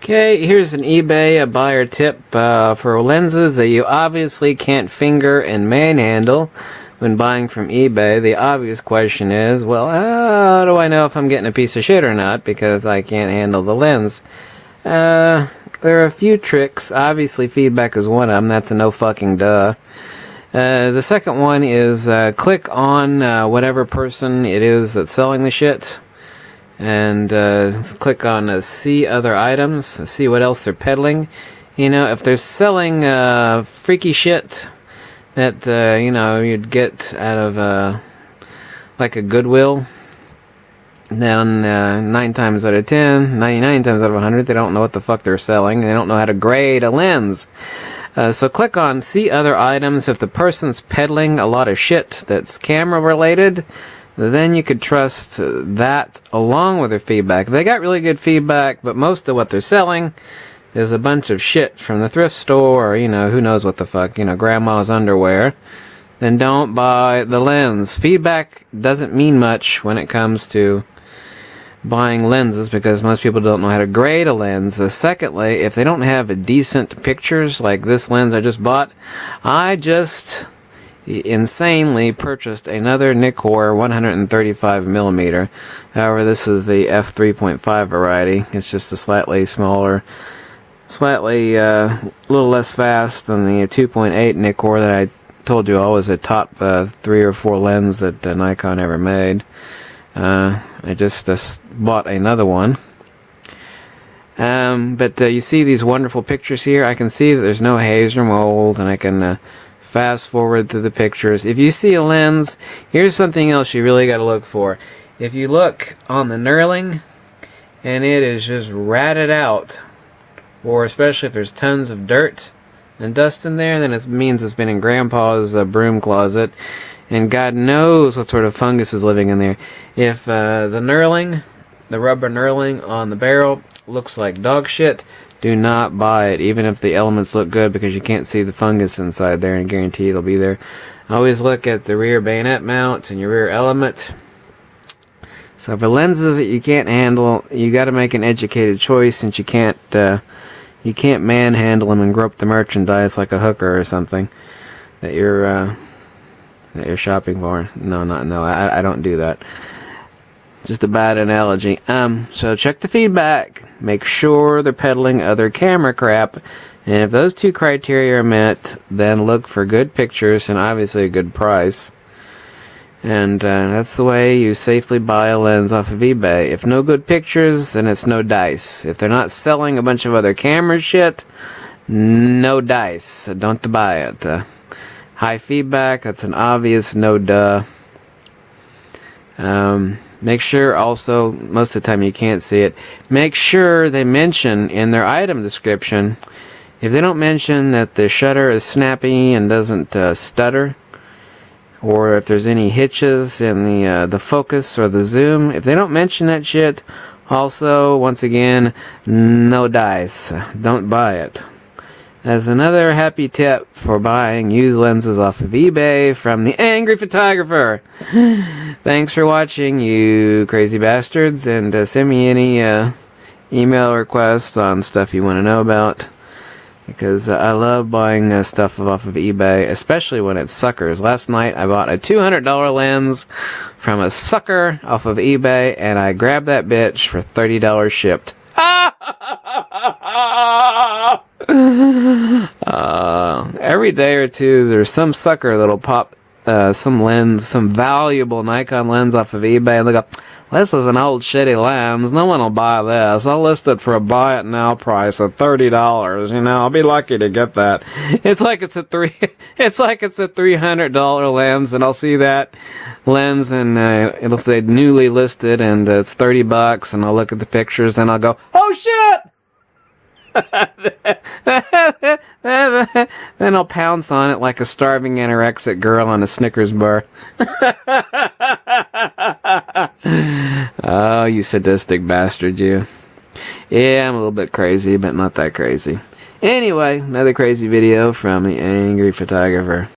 Okay, here's an eBay buyer tip for lenses that you obviously can't finger and manhandle when buying from eBay. The obvious question is, well, how do I know if I'm getting a piece of shit or not because I can't handle the lens? There are a few tricks. Obviously, feedback is one of them. That's a no fucking duh. The second one is click on whatever person it is that's selling the shit. And click on see other items, see what else they're peddling. You know, if they're selling freaky shit that you know, you'd get out of like a Goodwill, then 9 times out of 10, 99 times out of 100, they don't know what the fuck they're selling. They don't know how to grade a lens. So click on see other items. If the person's peddling a lot of shit that's camera related, then you could trust that along with their feedback. If they got really good feedback, but most of what they're selling is a bunch of shit from the thrift store, or, you know, who knows what the fuck, you know, grandma's underwear, then don't buy the lens. Feedback doesn't mean much when it comes to buying lenses because most people don't know how to grade a lens. Secondly, if they don't have decent pictures, like this lens I just bought, I just insanely purchased another Nikon 135mm. However, this is the f3.5 variety. It's just a slightly smaller, slightly little less fast than the 2.8 Nikon that I told you all was a top 3 or 4 lens that Nikon ever made. I just bought another one. But you see these wonderful pictures here. I can see that there's no haze or mold, and I can fast forward through the pictures. If you see a lens, here's something else you really got to look for. If you look on the knurling and it is just ratted out, or especially if there's tons of dirt and dust in there, then it means it's been in Grandpa's broom closet, and God knows what sort of fungus is living in there. If the knurling, the rubber knurling on the barrel looks like dog shit, do not buy it, even if the elements look good, because you can't see the fungus inside there, and I guarantee it'll be there. Always look at the rear bayonet mount and your rear element. So for lenses that you can't handle, you got to make an educated choice, since you can't manhandle them and grope the merchandise like a hooker or something that you're shopping for. I don't do that. Just a bad analogy. So check the feedback. Make sure they're peddling other camera crap. And if those two criteria are met, then look for good pictures and obviously a good price. And that's the way you safely buy a lens off of eBay. If no good pictures, then it's no dice. If they're not selling a bunch of other camera shit, no dice. Don't buy it. High feedback, that's an obvious no duh. Make sure also, most of the time you can't see it, make sure they mention in their item description, if they don't mention that the shutter is snappy and doesn't stutter, or if there's any hitches in the focus or the zoom, if they don't mention that shit, also, once again, no dice. Don't buy it. As another happy tip for buying used lenses off of eBay from the Angry Photographer. Thanks for watching, you crazy bastards, and send me any email requests on stuff you want to know about, because I love buying stuff off of eBay, especially when it's suckers. Last night I bought a $200 lens from a sucker off of eBay, and I grabbed that bitch for $30 shipped. Every day or two there's some sucker that'll pop some lens, some valuable Nikon lens off of eBay, and they go, this is an old shitty lens, no one will buy this, I'll list it for a buy it now price of $30, you know, I'll be lucky to get that. It's like it's a $300 lens, and I'll see that lens and it'll say newly listed, and it's $30, and I'll look at the pictures and I'll go, oh shit! Then I'll pounce on it like a starving anorexic girl on a Snickers bar. Oh, you sadistic bastard, you. Yeah, I'm a little bit crazy, but not that crazy. Anyway, another crazy video from the Angry Photographer.